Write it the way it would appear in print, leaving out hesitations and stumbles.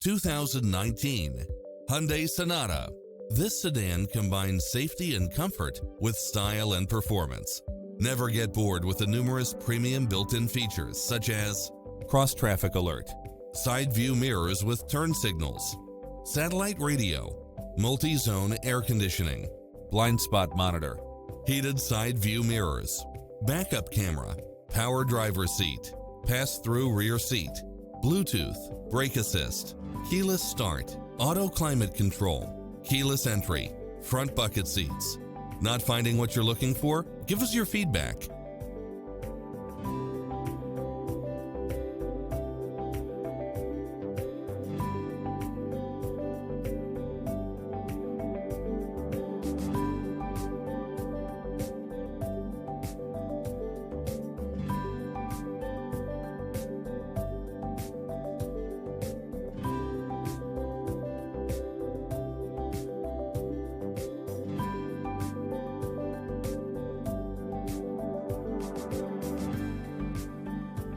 2019 Hyundai Sonata. This sedan combines safety and comfort with style and performance. Never get bored with the numerous premium built-in features such as cross-traffic alert, side view mirrors with turn signals, satellite radio, multi-zone air conditioning, blind spot monitor, heated side view mirrors, backup camera, power driver seat, pass-through rear seat, Bluetooth, brake assist, keyless start, auto climate control, keyless entry, front bucket seats. Not finding what you're looking for? Give us your feedback.